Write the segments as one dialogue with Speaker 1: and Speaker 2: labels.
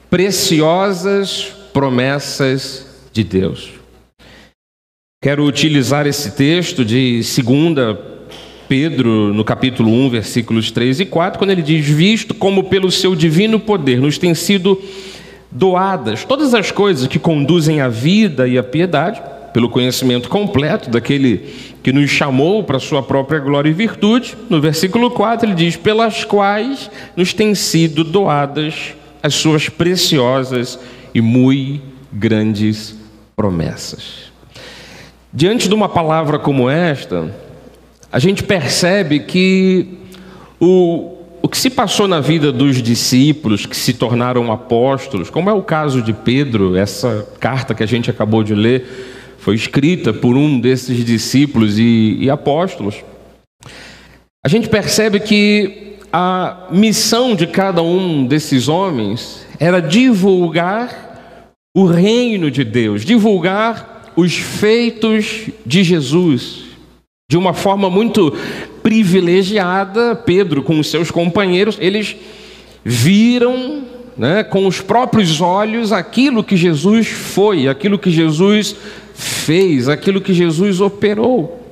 Speaker 1: preciosas promessas de Deus. Quero utilizar esse texto de 2 Pedro, no capítulo 1, versículos 3 e 4, quando ele diz: visto como pelo seu divino poder nos têm sido doadas todas as coisas que conduzem à vida e à piedade, pelo conhecimento completo daquele que nos chamou para a sua própria glória e virtude. No versículo 4 ele diz: pelas quais nos têm sido doadas as suas preciosas e muito grandes promessas. Diante de uma palavra como esta, a gente percebe que o que se passou na vida dos discípulos que se tornaram apóstolos, como é o caso de Pedro, essa carta que a gente acabou de ler foi escrita por um desses discípulos e apóstolos. A gente percebe que a missão de cada um desses homens era divulgar o reino de Deus, divulgar os feitos de Jesus. De uma forma muito privilegiada, Pedro com os seus companheiros, eles viram, com os próprios olhos aquilo que Jesus foi, aquilo que Jesus fez, aquilo que Jesus operou.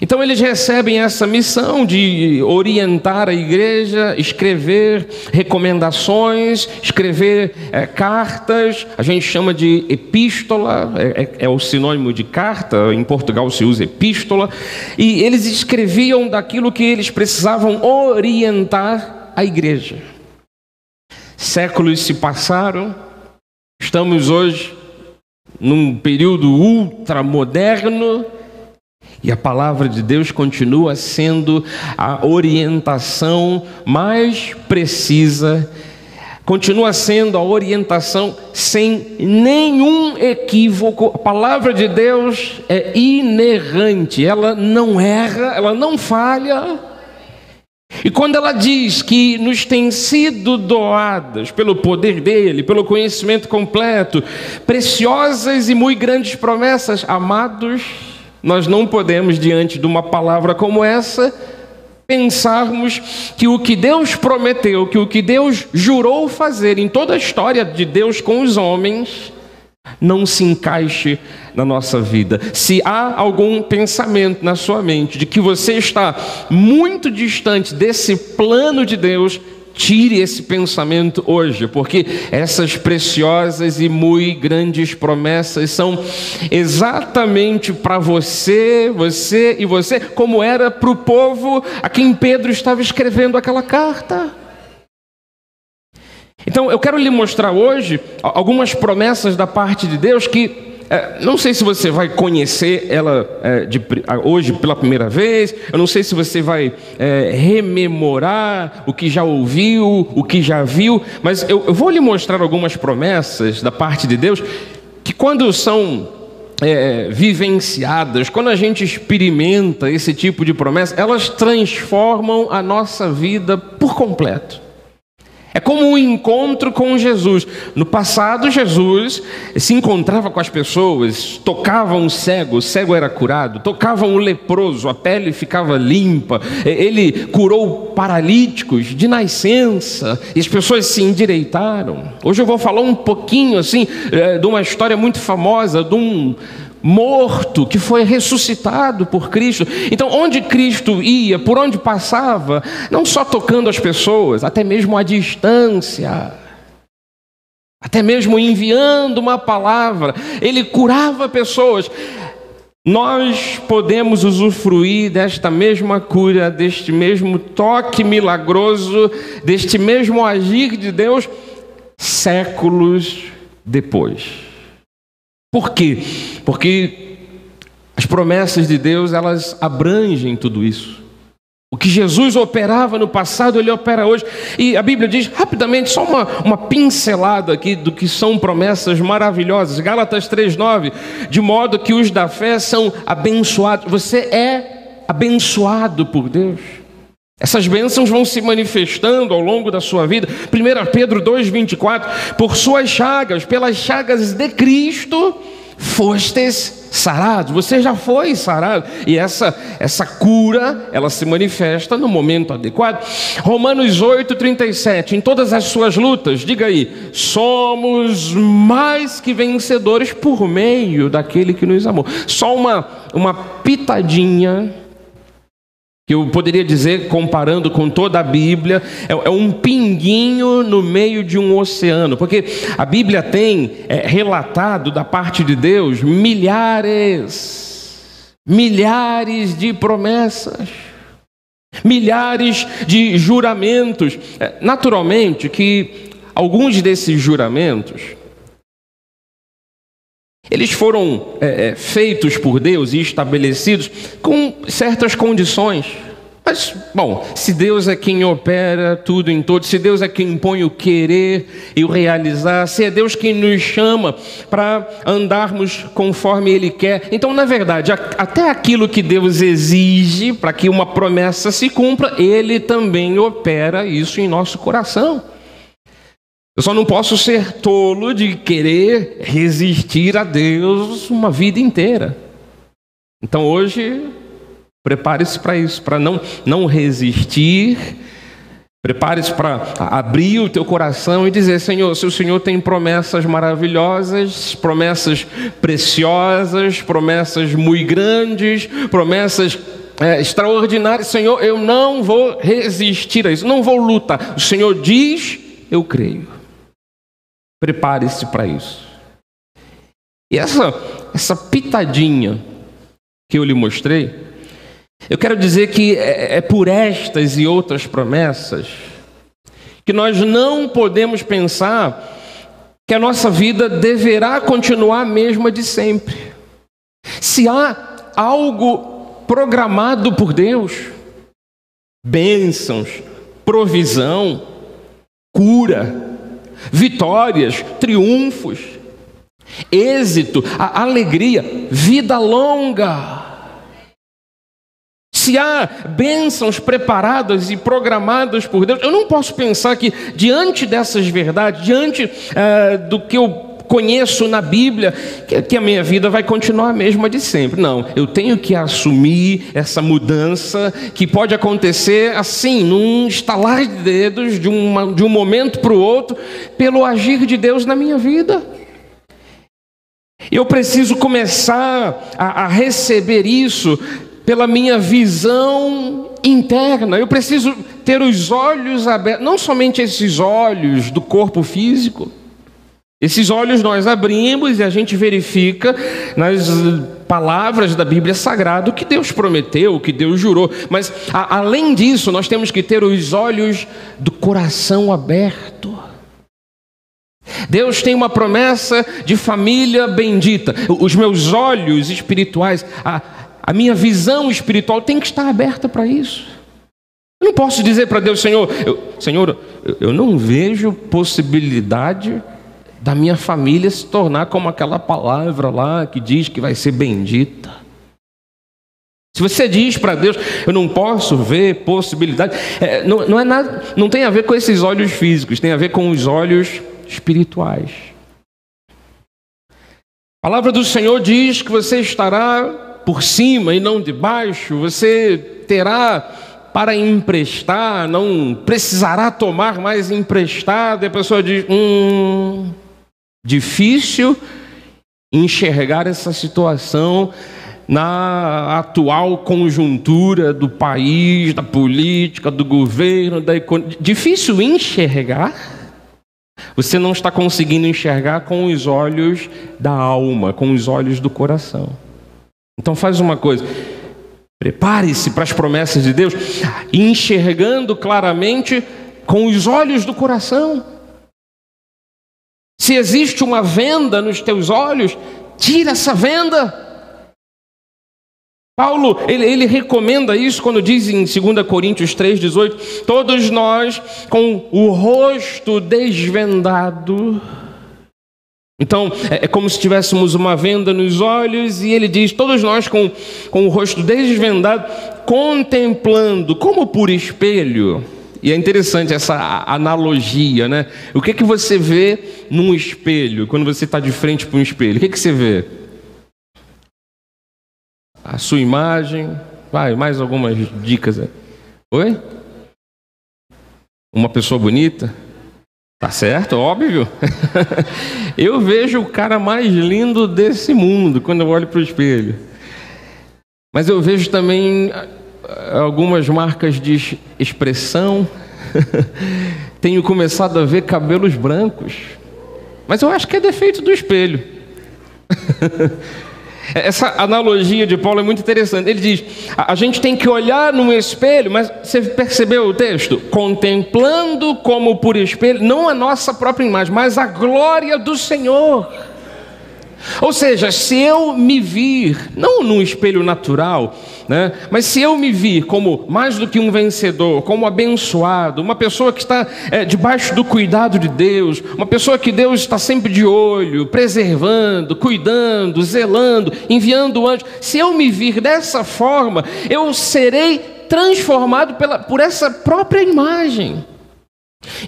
Speaker 1: Então eles recebem essa missão de orientar a igreja, escrever recomendações, escrever cartas. A gente chama de epístola, é o sinônimo de carta, em Portugal se usa epístola. E eles escreviam daquilo que eles precisavam orientar a igreja. Séculos se passaram, estamos hoje num período ultramoderno, e a palavra de Deus continua sendo a orientação mais precisa, continua sendo a orientação sem nenhum equívoco. A palavra de Deus é inerrante, ela não erra, ela não falha. E quando ela diz que nos têm sido doadas pelo poder dele, pelo conhecimento completo, preciosas e muito grandes promessas, amados, nós não podemos, diante de uma palavra como essa, pensarmos que o que Deus prometeu, que o que Deus jurou fazer em toda a história de Deus com os homens, não se encaixe na nossa vida. Se há algum pensamento na sua mente de que você está muito distante desse plano de Deus, tire esse pensamento hoje, porque essas preciosas e muito grandes promessas são exatamente para você, você e você, como era para o povo a quem Pedro estava escrevendo aquela carta. Então eu quero lhe mostrar hoje algumas promessas da parte de Deus que não sei se você vai conhecer ela hoje pela primeira vez, eu não sei se você vai rememorar o que já ouviu, o que já viu, mas eu vou lhe mostrar algumas promessas da parte de Deus que, quando são vivenciadas, quando a gente experimenta esse tipo de promessa, elas transformam a nossa vida por completo. É como um encontro com Jesus. No passado, Jesus se encontrava com as pessoas, tocava um cego, o cego era curado, tocava um leproso, a pele ficava limpa, ele curou paralíticos de nascença, e as pessoas se endireitaram. Hoje eu vou falar um pouquinho assim de uma história muito famosa, de um morto que foi ressuscitado por Cristo. Então, onde Cristo ia, por onde passava, não só tocando as pessoas, até mesmo à distância, até mesmo enviando uma palavra, ele curava pessoas. Nós podemos usufruir desta mesma cura, deste mesmo toque milagroso, deste mesmo agir de Deus séculos depois. Por quê? Porque as promessas de Deus, elas abrangem tudo isso. O que Jesus operava no passado, Ele opera hoje. E a Bíblia diz, rapidamente, só uma pincelada aqui do que são promessas maravilhosas. Gálatas 3:9, de modo que os da fé são abençoados. Você é abençoado por Deus. Essas bênçãos vão se manifestando ao longo da sua vida. 1 Pedro 2:24, por suas chagas, pelas chagas de Cristo, fostes sarados. Você já foi sarado. E essa cura, ela se manifesta no momento adequado. Romanos 8:37. Em todas as suas lutas, diga aí, somos mais que vencedores por meio daquele que nos amou. Só uma pitadinha, que eu poderia dizer, comparando com toda a Bíblia, é um pinguinho no meio de um oceano, porque a Bíblia tem relatado da parte de Deus milhares de promessas, milhares de juramentos. Naturalmente que alguns desses juramentos, eles foram feitos por Deus e estabelecidos com certas condições. Mas, bom, se Deus é quem opera tudo em todos, se Deus é quem põe o querer e o realizar, se é Deus quem nos chama para andarmos conforme Ele quer, então, na verdade, até aquilo que Deus exige para que uma promessa se cumpra, Ele também opera isso em nosso coração. Eu só não posso ser tolo de querer resistir a Deus uma vida inteira. Então hoje, prepare-se para isso, para não resistir. Prepare-se para abrir o teu coração e dizer: Senhor, se o Senhor tem promessas maravilhosas, promessas preciosas, promessas muito grandes, promessas extraordinárias, Senhor, eu não vou resistir a isso, não vou lutar. O Senhor diz, eu creio. Prepare-se para isso. E essa pitadinha que eu lhe mostrei, eu quero dizer que é por estas e outras promessas que nós não podemos pensar que a nossa vida deverá continuar a mesma de sempre. Se há algo programado por Deus, bênçãos, provisão, cura, vitórias, triunfos, êxito, a alegria, vida longa. Se há bênçãos preparadas e programadas por Deus, eu não posso pensar que diante dessas verdades, diante do que eu conheço na Bíblia, que a minha vida vai continuar a mesma de sempre. Não, eu tenho que assumir essa mudança que pode acontecer assim, num estalar de dedos, de um momento para o outro, pelo agir de Deus na minha vida. Eu preciso começar a receber isso pela minha visão interna. Eu preciso ter os olhos abertos, não somente esses olhos do corpo físico. Esses olhos nós abrimos e a gente verifica nas palavras da Bíblia Sagrada o que Deus prometeu, o que Deus jurou. Mas, além disso, nós temos que ter os olhos do coração aberto. Deus tem uma promessa de família bendita. Os meus olhos espirituais, a minha visão espiritual tem que estar aberta para isso. Eu não posso dizer para Deus: Senhor, eu não vejo possibilidade da minha família se tornar como aquela palavra lá que diz que vai ser bendita. Se você diz para Deus: eu não posso ver possibilidade, não é nada, não tem a ver com esses olhos físicos, tem a ver com os olhos espirituais. A palavra do Senhor diz que você estará por cima e não de baixo, você terá para emprestar, não precisará tomar mais emprestado. E a pessoa diz: difícil enxergar essa situação na atual conjuntura do país, da política, do governo, da economia. Difícil enxergar? Você não está conseguindo enxergar com os olhos da alma, com os olhos do coração. Então faz uma coisa: prepare-se para as promessas de Deus, enxergando claramente com os olhos do coração. Se existe uma venda nos teus olhos, tira essa venda. Paulo, ele recomenda isso quando diz em 2 Coríntios 3,18: todos nós com o rosto desvendado. Então, é como se tivéssemos uma venda nos olhos, e ele diz: todos nós com o rosto desvendado, contemplando como por espelho. E é interessante essa analogia, né? O que você vê num espelho, quando você está de frente para um espelho? O que você vê? sua imagem. Vai, mais algumas dicas aí. Oi? Uma pessoa bonita? Tá certo, óbvio. Eu vejo o cara mais lindo desse mundo quando eu olho para o espelho. Mas eu vejo também algumas marcas de expressão. Tenho começado a ver cabelos brancos. Mas eu acho que é defeito do espelho. Essa analogia de Paulo é muito interessante. Ele diz, a gente tem que olhar no espelho, mas você percebeu o texto? Contemplando como por espelho, não a nossa própria imagem, mas a glória do Senhor. Ou seja, se eu me vir, não num espelho natural, né, mas se eu me vir como mais do que um vencedor, como abençoado, uma pessoa que está debaixo do cuidado de Deus, uma pessoa que Deus está sempre de olho, preservando, cuidando, zelando, enviando anjos, se eu me vir dessa forma, eu serei transformado por essa própria imagem.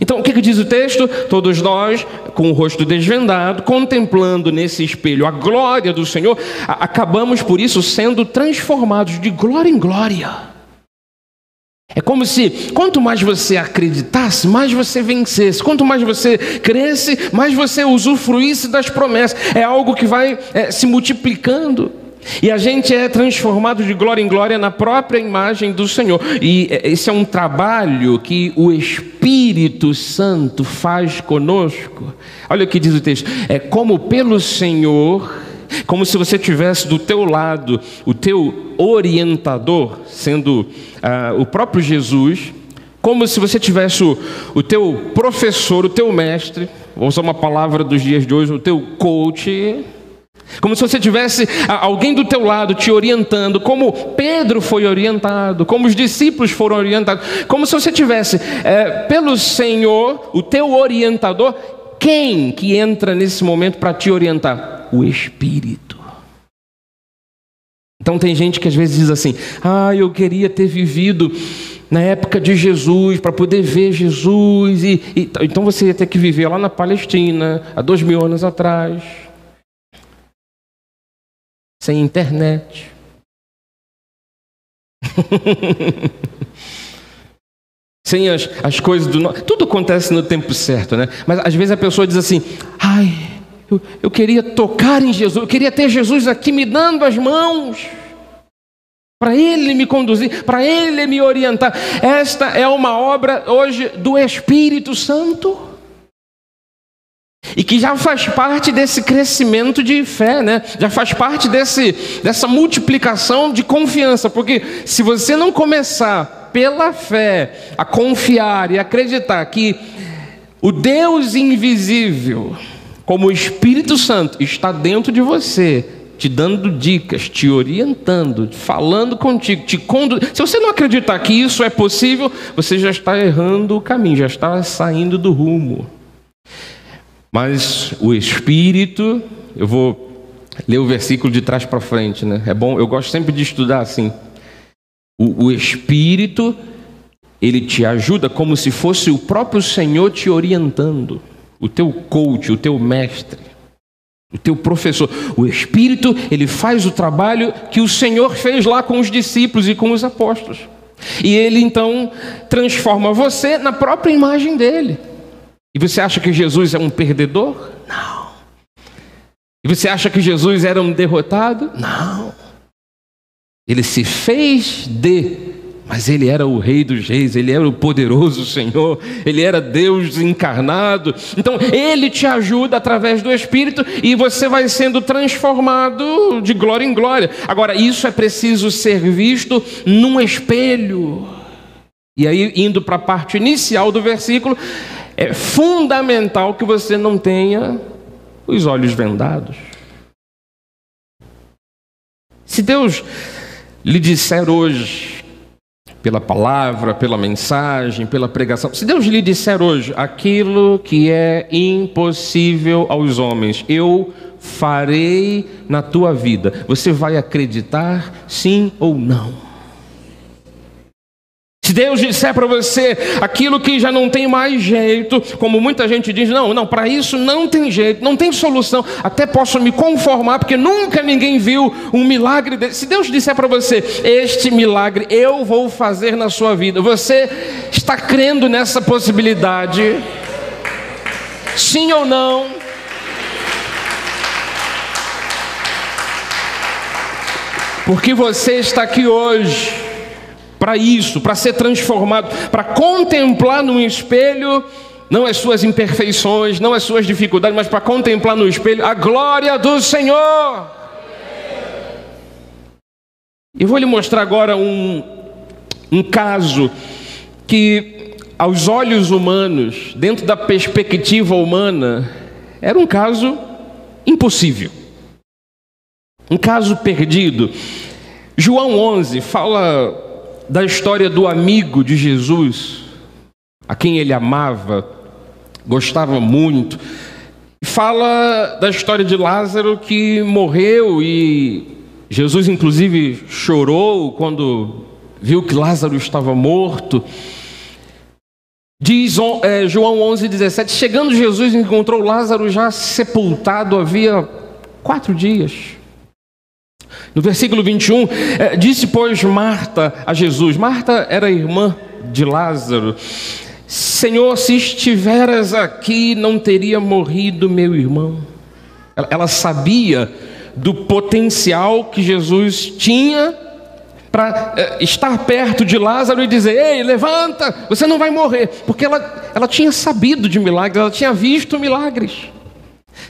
Speaker 1: Então, o que diz o texto? Todos nós, com o rosto desvendado, contemplando nesse espelho a glória do Senhor, acabamos por isso sendo transformados de glória em glória. É como se, quanto mais você acreditasse, mais você vencesse. Quanto mais você cresce, mais você usufruísse das promessas. É algo que vai se multiplicando. E a gente é transformado de glória em glória na própria imagem do Senhor. E esse é um trabalho que o Espírito Santo faz conosco. Olha o que diz o texto. É como pelo Senhor, como se você tivesse do teu lado o teu orientador, sendo o próprio Jesus, como se você tivesse o teu professor, o teu mestre, vou usar uma palavra dos dias de hoje, o teu coach. Como se você tivesse alguém do teu lado te orientando, como Pedro foi orientado, como os discípulos foram orientados, como se você tivesse pelo Senhor, o teu orientador. Quem que entra nesse momento para te orientar? O Espírito. Então tem gente que às vezes diz assim, eu queria ter vivido na época de Jesus, para poder ver Jesus, então você ia ter que viver lá na Palestina, há 2000 anos atrás, sem internet. Sem as coisas do... Tudo acontece no tempo certo, né? Mas às vezes a pessoa diz assim, eu queria tocar em Jesus, eu queria ter Jesus aqui me dando as mãos, para Ele me conduzir, para Ele me orientar. Esta é uma obra hoje do Espírito Santo. E que já faz parte desse crescimento de fé, né? Já faz parte dessa multiplicação de confiança. Porque se você não começar pela fé a confiar e acreditar que o Deus invisível, como o Espírito Santo, está dentro de você, te dando dicas, te orientando, falando contigo, te conduzindo. Se você não acreditar que isso é possível, você já está errando o caminho, já está saindo do rumo. Mas o Espírito, eu vou ler o versículo de trás para frente, né? É bom, eu gosto sempre de estudar assim. O Espírito, ele te ajuda como se fosse o próprio Senhor te orientando. O teu coach, o teu mestre, o teu professor. O Espírito, ele faz o trabalho que o Senhor fez lá com os discípulos e com os apóstolos. E ele então transforma você na própria imagem dele. E você acha que Jesus é um perdedor? Não. E você acha que Jesus era um derrotado? Não. Ele se fez mas ele era o Rei dos Reis, ele era o poderoso Senhor, ele era Deus encarnado. Então ele te ajuda através do Espírito e você vai sendo transformado de glória em glória. Agora, isso é preciso ser visto num espelho. E aí, indo para a parte inicial do versículo, é fundamental que você não tenha os olhos vendados. Se Deus lhe disser hoje, pela palavra, pela mensagem, pela pregação, se Deus lhe disser hoje aquilo que é impossível aos homens, eu farei na tua vida, você vai acreditar sim ou não? Se Deus disser para você aquilo que já não tem mais jeito, como muita gente diz, não, para isso não tem jeito, não tem solução, até posso me conformar, porque nunca ninguém viu um milagre desse. Se Deus disser para você, este milagre eu vou fazer na sua vida, você está crendo nessa possibilidade? Sim ou não? Porque você está aqui hoje para isso, para ser transformado, para contemplar no espelho, não as suas imperfeições, não as suas dificuldades, mas para contemplar no espelho a glória do Senhor. Eu vou lhe mostrar agora um caso que, aos olhos humanos, dentro da perspectiva humana, era um caso impossível. Um caso perdido. João 11 fala da história do amigo de Jesus, a quem ele amava, gostava muito. Fala da história de Lázaro que morreu e Jesus inclusive chorou quando viu que Lázaro estava morto. Diz João 11:17, chegando Jesus encontrou Lázaro já sepultado havia 4 dias. No versículo 21, disse, pois, Marta a Jesus, Marta era irmã de Lázaro, Senhor, se estiveras aqui, não teria morrido meu irmão. Ela sabia do potencial que Jesus tinha para estar perto de Lázaro e dizer, ei, levanta, você não vai morrer, porque ela tinha sabido de milagres, ela tinha visto milagres.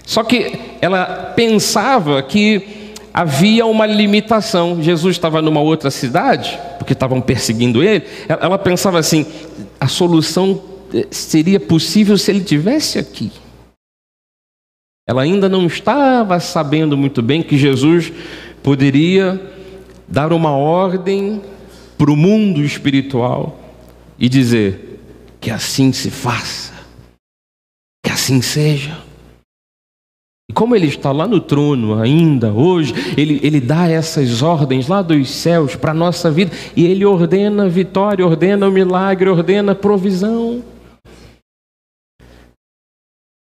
Speaker 1: Só que ela pensava que havia uma limitação. Jesus estava numa outra cidade, porque estavam perseguindo ele. Ela pensava assim, a solução seria possível se ele estivesse aqui. Ela ainda não estava sabendo muito bem que Jesus poderia dar uma ordem para o mundo espiritual e dizer que assim se faça, que assim seja. E como ele está lá no trono ainda hoje, ele dá essas ordens lá dos céus para a nossa vida, e ele ordena vitória, ordena o milagre, ordena provisão.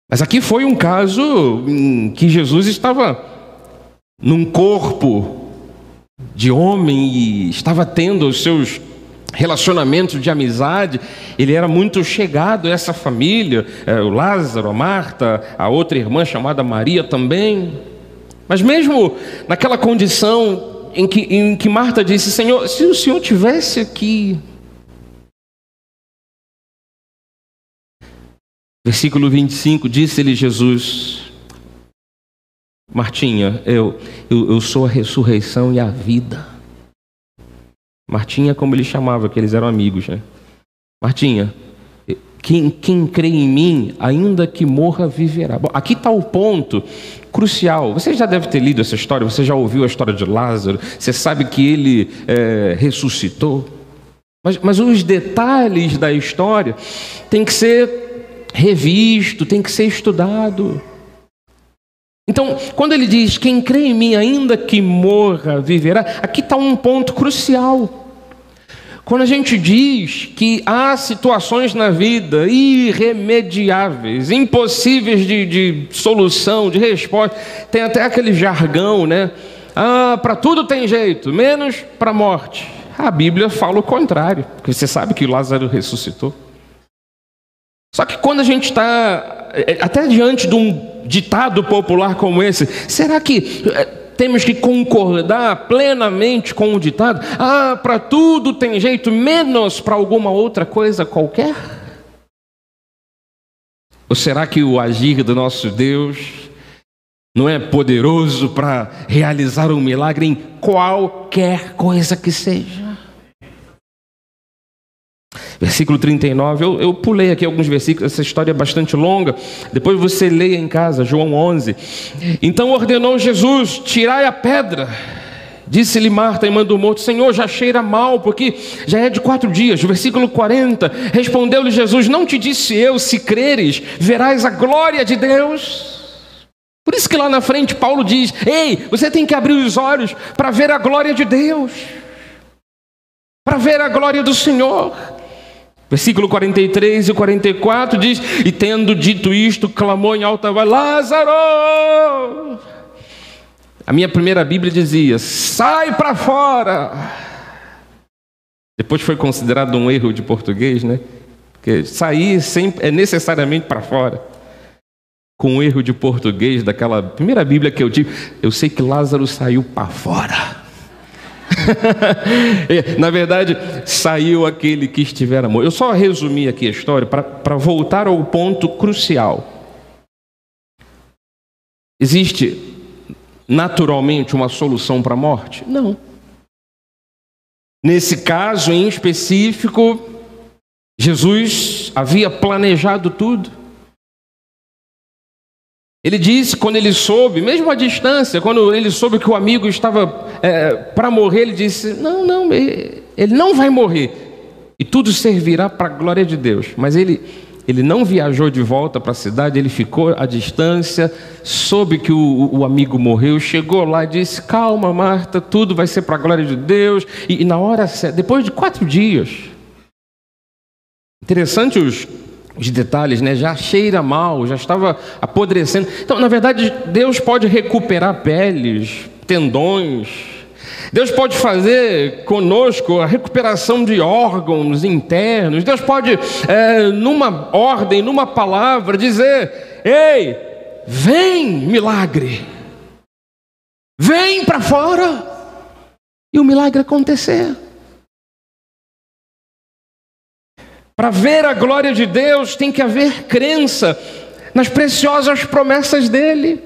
Speaker 1: Mas aqui foi um caso em que Jesus estava num corpo de homem e estava tendo os seus relacionamentos de amizade. Ele era muito chegado a essa família, o Lázaro, a Marta, a outra irmã chamada Maria também. Mas mesmo naquela condição em que Marta disse, Senhor, se o Senhor estivesse aqui. Versículo 25, disse-lhe Jesus, Martinha, eu sou a ressurreição e a vida. Martinha, como ele chamava, que eles eram amigos, né? Martinha, quem crê em mim, ainda que morra, viverá. Bom, aqui está o ponto crucial. Você já deve ter lido essa história, você já ouviu a história de Lázaro, você sabe que ele ressuscitou. Mas os detalhes da história têm que ser revisto, tem que ser estudado. Então, quando ele diz, quem crê em mim, ainda que morra, viverá, aqui está um ponto crucial. Quando a gente diz que há situações na vida irremediáveis, impossíveis de solução, de resposta, tem até aquele jargão, né? Para tudo tem jeito, menos para a morte. A Bíblia fala o contrário, porque você sabe que Lázaro ressuscitou. Só que quando a gente está até diante de um ditado popular como esse, será que temos que concordar plenamente com o ditado? Para tudo tem jeito, menos para alguma outra coisa qualquer? Ou será que o agir do nosso Deus não é poderoso para realizar um milagre em qualquer coisa que seja? Versículo 39, eu pulei aqui alguns versículos, essa história é bastante longa, depois você leia em casa, João 11. Então ordenou Jesus, tirai a pedra. Disse-lhe Marta, irmã do morto, Senhor, já cheira mal, porque já é de 4 dias. Versículo 40, respondeu-lhe Jesus, não te disse eu, se creres, verás a glória de Deus? Por isso que lá na frente Paulo diz, ei, você tem que abrir os olhos para ver a glória de Deus, para ver a glória do Senhor. Versículo 43 e 44 diz: e tendo dito isto, clamou em alta voz: Lázaro! A minha primeira Bíblia dizia: sai para fora. Depois foi considerado um erro de português, né? Porque sair sempre é necessariamente para fora. Com um erro de português daquela primeira Bíblia que eu tive, eu sei que Lázaro saiu para fora. Na verdade, saiu aquele que estivera morto. Eu só resumi aqui a história para voltar ao ponto crucial. Existe naturalmente uma solução para a morte? Não. Nesse caso em específico, Jesus havia planejado tudo. Ele disse, quando ele soube, mesmo à distância, quando ele soube que o amigo estava para morrer, ele disse: não, ele não vai morrer, e tudo servirá para a glória de Deus. Mas ele não viajou de volta para a cidade, ele ficou à distância, soube que o amigo morreu, chegou lá e disse: calma, Marta, tudo vai ser para a glória de Deus. E na hora certa, depois de 4 dias, interessante os detalhes, né? Já cheira mal, já estava apodrecendo. Então, na verdade, Deus pode recuperar peles, tendões. Deus pode fazer conosco a recuperação de órgãos internos. Deus pode, numa ordem, numa palavra, dizer: ei, vem, milagre, vem para fora, e o milagre acontecer. Para ver a glória de Deus tem que haver crença nas preciosas promessas dele.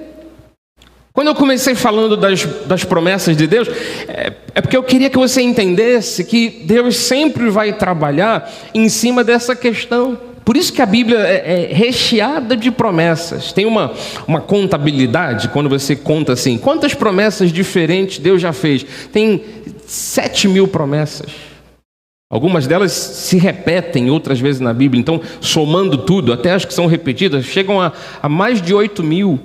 Speaker 1: Quando eu comecei falando das promessas de Deus, é porque eu queria que você entendesse que Deus sempre vai trabalhar em cima dessa questão. Por isso que a Bíblia é recheada de promessas. Tem uma contabilidade, quando você conta assim, quantas promessas diferentes Deus já fez? Tem 7.000 promessas. Algumas delas se repetem outras vezes na Bíblia. Então, somando tudo, até as que são repetidas, chegam a mais de 8.000.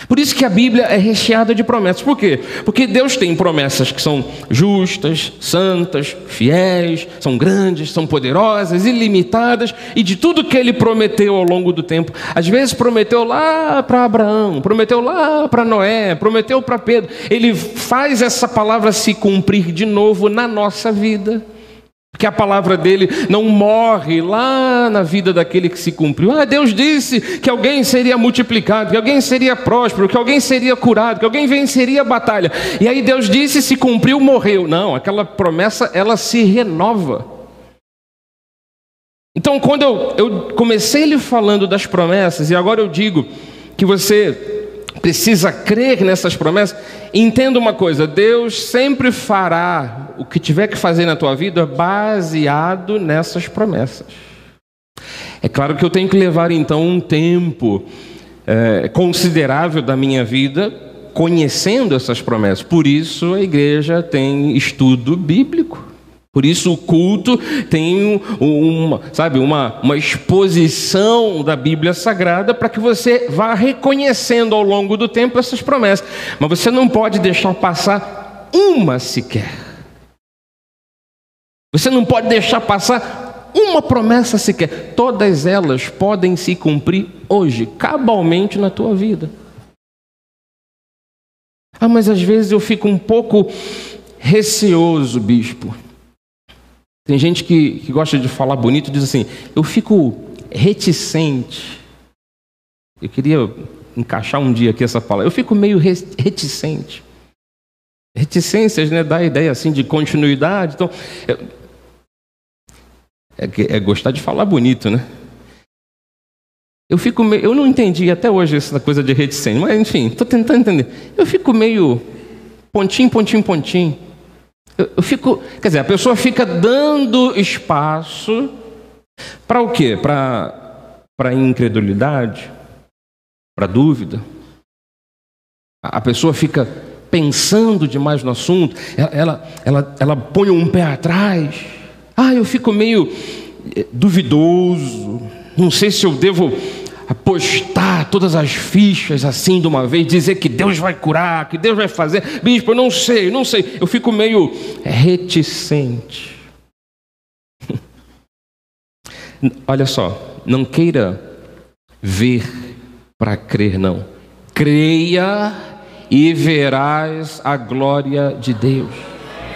Speaker 1: Por isso que a Bíblia é recheada de promessas. Por quê? Porque Deus tem promessas que são justas, santas, fiéis, são grandes, são poderosas, ilimitadas, e de tudo que Ele prometeu ao longo do tempo. Às vezes prometeu lá para Abraão, prometeu lá para Noé, prometeu para Pedro. Ele faz essa palavra se cumprir de novo na nossa vida. Porque a palavra dele não morre lá na vida daquele que se cumpriu. Deus disse que alguém seria multiplicado, que alguém seria próspero, que alguém seria curado, que alguém venceria a batalha. E aí Deus disse, se cumpriu, morreu. Não, aquela promessa, ela se renova. Então, quando eu comecei lhe falando das promessas, e agora eu digo que você precisa crer nessas promessas, entenda uma coisa: Deus sempre fará o que tiver que fazer na tua vida baseado nessas promessas. É claro que eu tenho que levar então um tempo considerável da minha vida conhecendo essas promessas. Por isso a igreja tem estudo bíblico. Por isso o culto tem uma exposição da Bíblia Sagrada para que você vá reconhecendo ao longo do tempo essas promessas. Mas você não pode deixar passar uma sequer. Você não pode deixar passar uma promessa sequer. Todas elas podem se cumprir hoje, cabalmente na tua vida. Mas às vezes eu fico um pouco receoso, bispo. Tem gente que gosta de falar bonito e diz assim: eu fico reticente. Eu queria encaixar um dia aqui essa palavra. Eu fico meio reticente. Reticências, né, dá a ideia assim de continuidade. Então, é gostar de falar bonito, né? Eu não entendi até hoje essa coisa de reticência, mas enfim, estou tentando entender. Eu fico meio pontinho. Eu fico, quer dizer, a pessoa fica dando espaço para o quê? Para incredulidade, para dúvida. A pessoa fica pensando demais no assunto, ela põe um pé atrás. Eu fico meio duvidoso, não sei se eu devo apostar todas as fichas assim de uma vez, dizer que Deus vai curar, que Deus vai fazer. Bispo, eu não sei, eu fico meio reticente. Olha só, não queira ver para crer, não. Creia e verás a glória de Deus.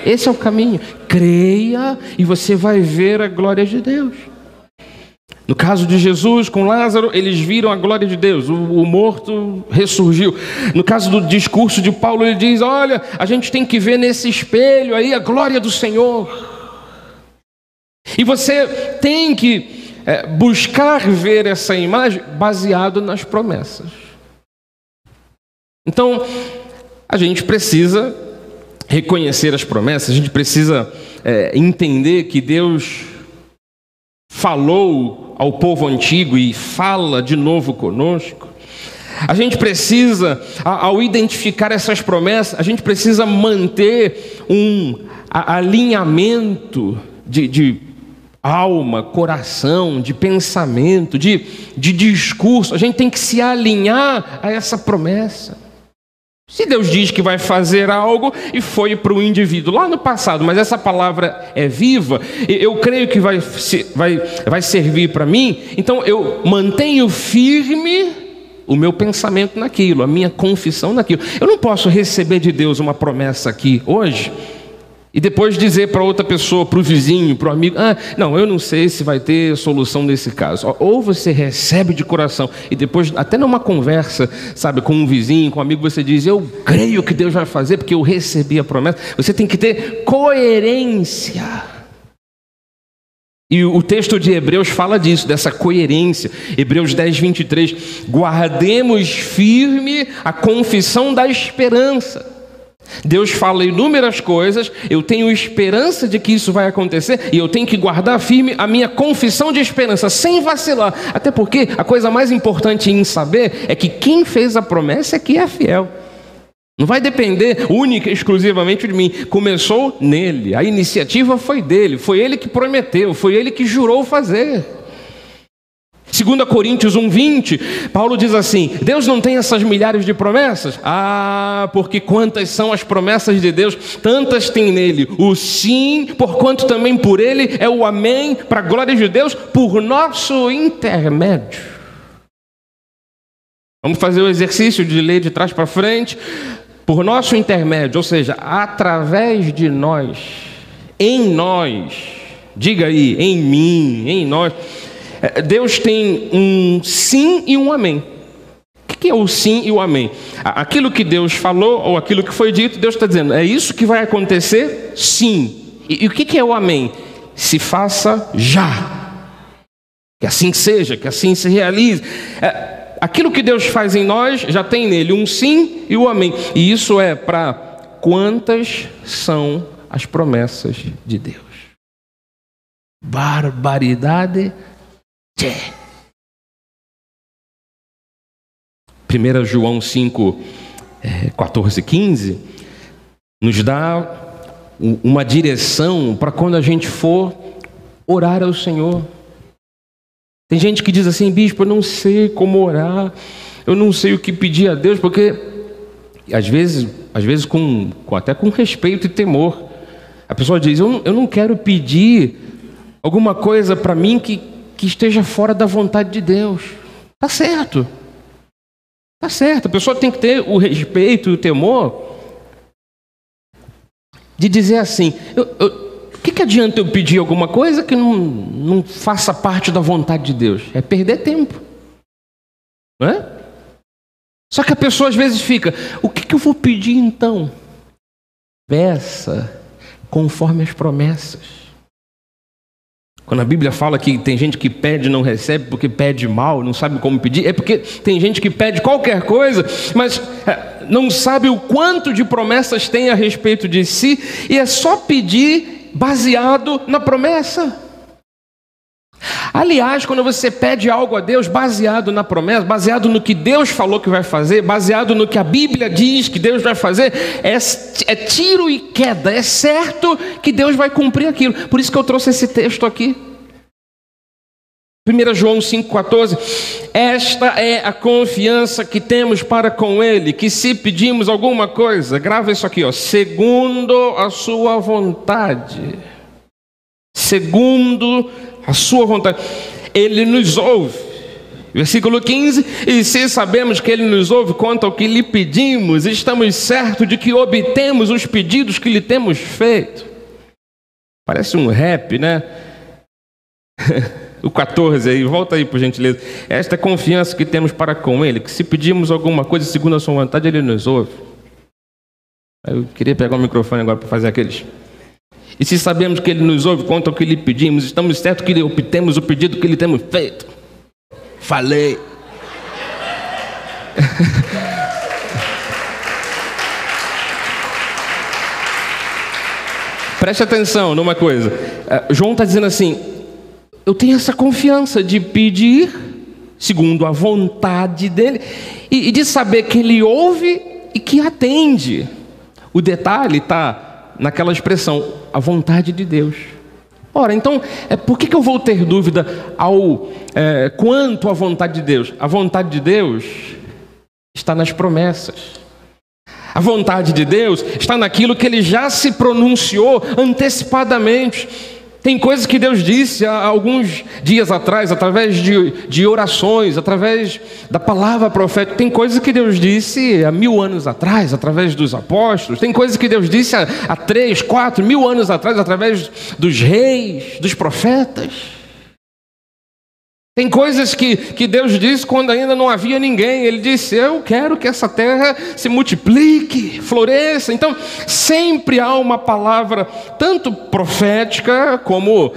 Speaker 1: Esse é o caminho. Creia e você vai ver a glória de Deus. No caso de Jesus com Lázaro, eles viram a glória de Deus, o morto ressurgiu. No caso do discurso de Paulo, ele diz: olha, a gente tem que ver nesse espelho aí a glória do Senhor. E você tem que buscar ver essa imagem baseado nas promessas. Então, a gente precisa reconhecer as promessas, a gente precisa entender que Deus falou ao povo antigo e fala de novo conosco. A gente precisa, ao identificar essas promessas, a gente precisa manter um alinhamento de alma, coração, de pensamento, de discurso. A gente tem que se alinhar a essa promessa. Se Deus diz que vai fazer algo e foi para o indivíduo lá no passado, mas essa palavra é viva, eu creio que vai servir para mim, então eu mantenho firme o meu pensamento naquilo, a minha confissão naquilo. Eu não posso receber de Deus uma promessa aqui hoje e depois dizer para outra pessoa, para o vizinho, para o amigo: não, eu não sei se vai ter solução nesse caso. Ou você recebe de coração e depois, até numa conversa, sabe, com um vizinho, com um amigo, você diz: eu creio que Deus vai fazer porque eu recebi a promessa. Você tem que ter coerência. E o texto de Hebreus fala disso, dessa coerência. Hebreus 10, 23. Guardemos firme a confissão da esperança. Deus fala inúmeras coisas, eu tenho esperança de que isso vai acontecer e eu tenho que guardar firme a minha confissão de esperança, sem vacilar. Até porque a coisa mais importante em saber é que quem fez a promessa é que é fiel. Não vai depender única e exclusivamente de mim. Começou nele, a iniciativa foi dele, foi ele que prometeu, foi ele que jurou fazer. 2 Coríntios 1:20, Paulo diz assim: Deus não tem essas milhares de promessas? Porque quantas são as promessas de Deus, tantas tem nele o sim, porquanto também por ele é o amém, para a glória de Deus, por nosso intermédio. Vamos fazer o exercício de ler de trás para frente. Por nosso intermédio, ou seja, através de nós, em nós, diga aí, em mim, em nós. Deus tem um sim e um amém. O que é o sim e o amém? Aquilo que Deus falou, ou aquilo que foi dito, Deus está dizendo: é isso que vai acontecer? Sim. E o que é o amém? Se faça já. Que assim seja, que assim se realize. Aquilo que Deus faz em nós, já tem nele um sim e o amém. E isso é para quantas são as promessas de Deus. Barbaridade. 1 João 5, 14 e 15 nos dá uma direção para quando a gente for orar ao Senhor. Tem gente que diz assim: bispo, eu não sei como orar, eu não sei o que pedir a Deus, porque às vezes até com respeito e temor, a pessoa diz: eu não quero pedir alguma coisa para mim que esteja fora da vontade de Deus. Tá certo. Tá certo. A pessoa tem que ter o respeito e o temor de dizer assim: o que adianta eu pedir alguma coisa que não faça parte da vontade de Deus? É perder tempo. Não é? Só que a pessoa às vezes fica: o que eu vou pedir então? Peça conforme as promessas. Quando a Bíblia fala que tem gente que pede e não recebe porque pede mal, não sabe como pedir, é porque tem gente que pede qualquer coisa, mas não sabe o quanto de promessas tem a respeito de si, e é só pedir baseado na promessa. Aliás, quando você pede algo a Deus baseado na promessa, baseado no que Deus falou que vai fazer, baseado no que a Bíblia diz que Deus vai fazer, é tiro e queda, é certo que Deus vai cumprir aquilo. Por isso que eu trouxe esse texto aqui. 1 João 5,14, esta é a confiança que temos para com Ele, que se pedimos alguma coisa, grava isso aqui, segundo a sua vontade. Segundo a sua vontade. Ele nos ouve. Versículo 15: e se sabemos que Ele nos ouve quanto ao que lhe pedimos, estamos certos de que obtemos os pedidos que lhe temos feito. Parece um rap, né? O 14 aí, volta aí por gentileza. Esta é a confiança que temos para com Ele, que se pedimos alguma coisa segundo a sua vontade, Ele nos ouve. Eu queria pegar o microfone agora para fazer aqueles. E se sabemos que Ele nos ouve quanto ao que lhe pedimos, estamos certos que obtemos o pedido que lhe temos feito. Falei. Preste atenção numa coisa. João está dizendo assim: eu tenho essa confiança de pedir segundo a vontade dele e de saber que ele ouve e que atende. O detalhe está naquela expressão, a vontade de Deus. Ora, então, por que eu vou ter dúvida quanto à vontade de Deus? A vontade de Deus está nas promessas. A vontade de Deus está naquilo que Ele já se pronunciou antecipadamente. Tem coisas que Deus disse há alguns dias atrás, através de orações, através da palavra profética. Tem coisas que Deus disse há 1000 anos atrás, através dos apóstolos. Tem coisas que Deus disse há 3, 4 mil anos atrás, através dos reis, dos profetas. Tem coisas que Deus disse quando ainda não havia ninguém. Ele disse: eu quero que essa terra se multiplique, floresça. Então, sempre há uma palavra, tanto profética, como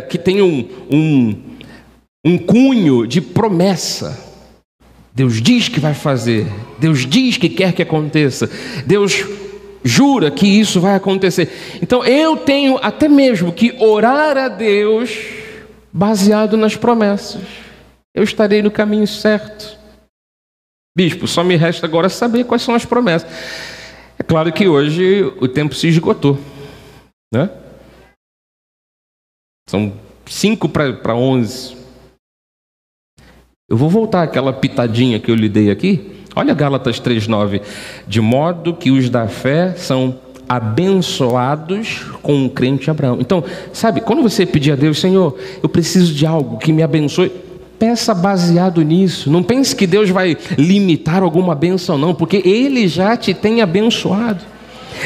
Speaker 1: que tem um cunho de promessa. Deus diz que vai fazer. Deus diz que quer que aconteça. Deus jura que isso vai acontecer. Então, eu tenho até mesmo que orar a Deus baseado nas promessas. Eu estarei no caminho certo. Bispo, só me resta agora saber quais são as promessas. É claro que hoje o tempo se esgotou, né? São 5 para 11. Eu vou voltar àquela pitadinha que eu lhe dei aqui. Olha Gálatas 3:9. De modo que os da fé são abençoados com o crente Abraão. Então, sabe, quando você pedir a Deus: Senhor, eu preciso de algo que me abençoe, peça baseado nisso. Não pense que Deus vai limitar alguma bênção, não, porque Ele já te tem abençoado.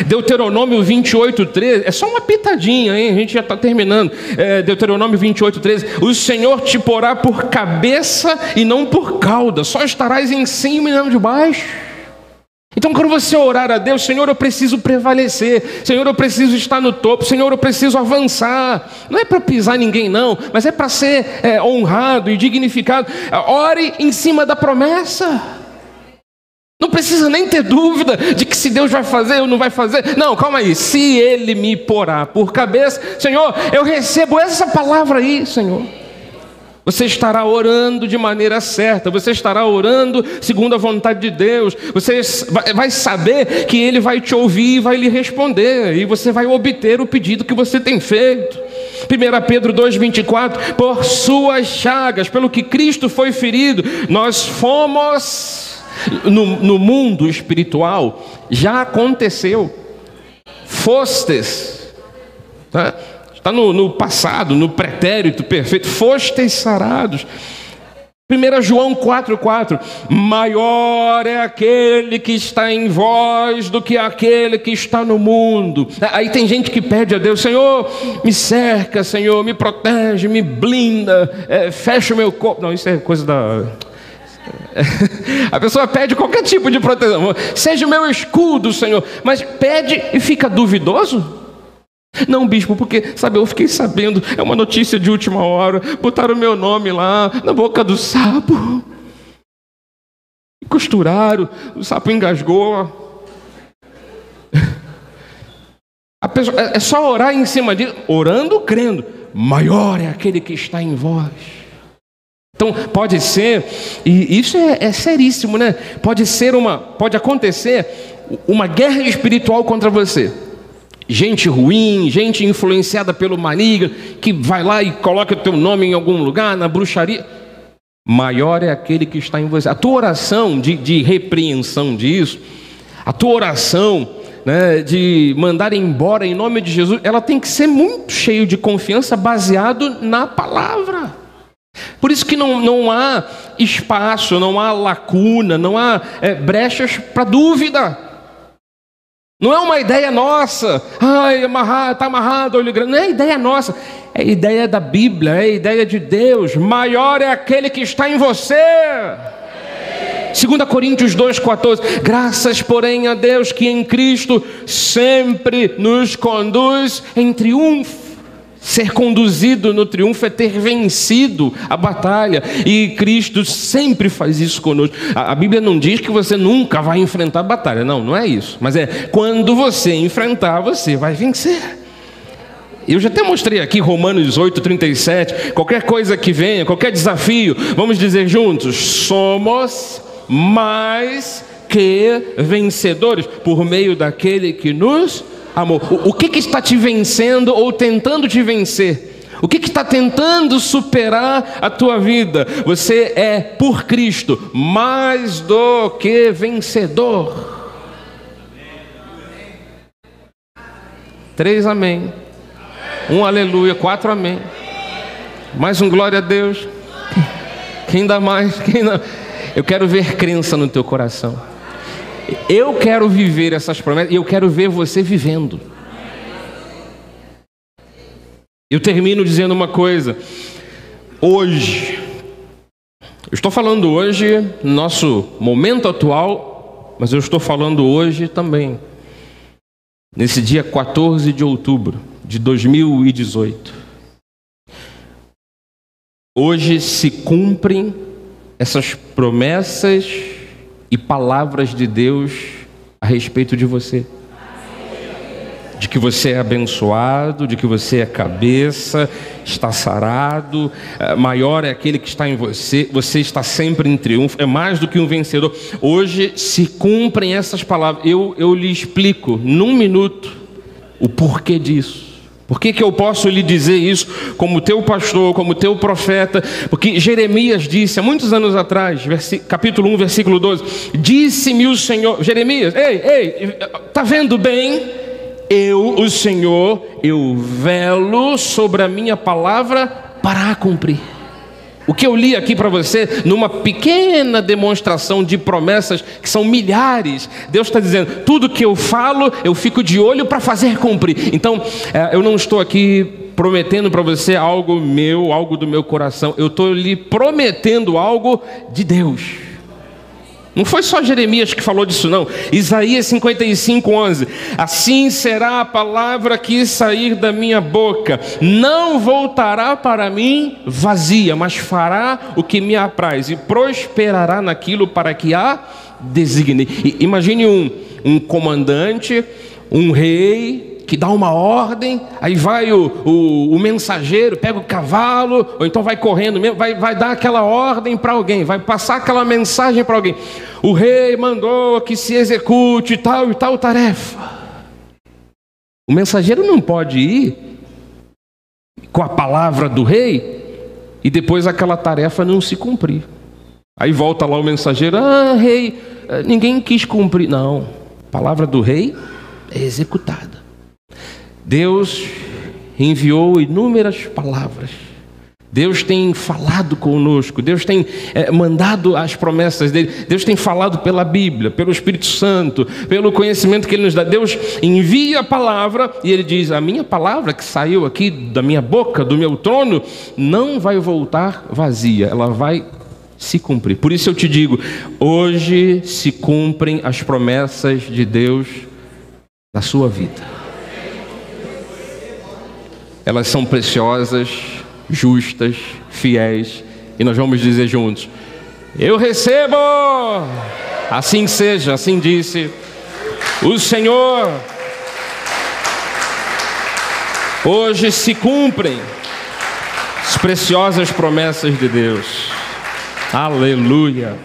Speaker 1: Deuteronômio 28:13, é só uma pitadinha, hein? A gente já está terminando. Deuteronômio 28:13, o Senhor te porá por cabeça e não por cauda, só estarás em cima e não de baixo. Então, quando você orar a Deus: Senhor, eu preciso prevalecer, Senhor, eu preciso estar no topo, Senhor, eu preciso avançar. Não é para pisar ninguém, não, mas é para ser honrado e dignificado. Ore em cima da promessa. Não precisa nem ter dúvida de que se Deus vai fazer ou não vai fazer. Não, calma aí. Se Ele me porá por cabeça, Senhor, eu recebo essa palavra aí, Senhor. Você estará orando de maneira certa, você estará orando segundo a vontade de Deus, você vai saber que Ele vai te ouvir e vai lhe responder, e você vai obter o pedido que você tem feito. 1 Pedro 2:24, por suas chagas, pelo que Cristo foi ferido, nós fomos, no mundo espiritual, já aconteceu, fostes, tá? Está no passado, no pretérito perfeito, fostes sarados. 1 João 4:4, maior é aquele que está em vós do que aquele que está no mundo. Aí tem gente que pede a Deus: Senhor, me cerca, Senhor, me protege, me blinda, fecha o meu corpo. Não, isso é coisa da... A pessoa pede qualquer tipo de proteção. Seja o meu escudo, Senhor. Mas pede e fica duvidoso? Não, bispo, porque, sabe, eu fiquei sabendo, é uma notícia de última hora, botaram o meu nome lá na boca do sapo, costuraram, o sapo engasgou. A pessoa, é só orar em cima disso, orando, crendo, maior é aquele que está em vós. Então, pode ser, e isso é seríssimo, né? Pode acontecer uma guerra espiritual contra você. Gente ruim, gente influenciada pelo maligno, que vai lá e coloca o teu nome em algum lugar, na bruxaria. Maior é aquele que está em você. A tua oração de repreensão disso, a tua oração, né, de mandar embora em nome de Jesus, ela tem que ser muito cheia de confiança, baseado na palavra. Por isso que não há espaço, não há lacuna, não há brechas para dúvida. Não é uma ideia nossa. Ai, está amarrado, olho grande. Não é ideia nossa. É ideia da Bíblia, é ideia de Deus. Maior é aquele que está em você. 2 Coríntios 2,14. Graças, porém, a Deus que em Cristo sempre nos conduz em triunfo. Ser conduzido no triunfo é ter vencido a batalha. E Cristo sempre faz isso conosco. A Bíblia não diz que você nunca vai enfrentar a batalha. Não é isso. Mas quando você enfrentar, você vai vencer. Eu já até mostrei aqui Romanos 8,37. Qualquer coisa que venha, qualquer desafio, vamos dizer juntos: somos mais que vencedores por meio daquele que nos amor. O que está te vencendo ou tentando te vencer? O que está tentando superar a tua vida? Você é, por Cristo, mais do que vencedor. 3 amém. 1 aleluia. 4 amém. Mais um glória a Deus. Quem dá mais? Eu quero ver crença no teu coração. Eu quero viver essas promessas e eu quero ver você vivendo. Eu termino dizendo uma coisa. Hoje, eu estou falando hoje, no nosso momento atual, mas eu estou falando hoje também, nesse dia 14 de outubro de 2018. Hoje se cumprem essas promessas e palavras de Deus a respeito de você. De que você é abençoado, de que você é cabeça, está sarado, maior é aquele que está em você, você está sempre em triunfo, é mais do que um vencedor. Hoje se cumprem essas palavras. Eu lhe explico num minuto o porquê disso. Por que eu posso lhe dizer isso como teu pastor, como teu profeta? Porque Jeremias disse há muitos anos atrás, capítulo 1, versículo 12, disse-me o Senhor, Jeremias, ei, está vendo bem? Eu, o Senhor, eu velo sobre a minha palavra para a cumprir. O que eu li aqui para você, numa pequena demonstração de promessas, que são milhares, Deus está dizendo, tudo que eu falo, eu fico de olho para fazer cumprir. Então, eu não estou aqui prometendo para você algo meu, algo do meu coração, eu estou lhe prometendo algo de Deus. Não foi só Jeremias que falou disso não. Isaías 55:11. Assim será a palavra que sair da minha boca. Não voltará para mim vazia, mas fará o que me apraz e prosperará naquilo para que a designei. Imagine um comandante, um rei que dá uma ordem, aí vai o mensageiro, pega o cavalo, ou então vai correndo mesmo, vai dar aquela ordem para alguém, vai passar aquela mensagem para alguém. O rei mandou que se execute tal e tal tarefa. O mensageiro não pode ir com a palavra do rei e depois aquela tarefa não se cumprir. Aí volta lá o mensageiro, rei, ninguém quis cumprir. Não, a palavra do rei é executada. Deus enviou inúmeras palavras. Deus tem falado conosco. Deus tem mandado as promessas dele. Deus tem falado pela Bíblia, pelo Espírito Santo, pelo conhecimento que ele nos dá. Deus envia a palavra e ele diz, a minha palavra que saiu aqui da minha boca, do meu trono, não vai voltar vazia. Ela vai se cumprir. Por isso eu te digo, hoje se cumprem as promessas de Deus na sua vida. Elas são preciosas, justas, fiéis. E nós vamos dizer juntos, eu recebo! Assim seja, assim disse o Senhor. Hoje se cumprem as preciosas promessas de Deus. Aleluia!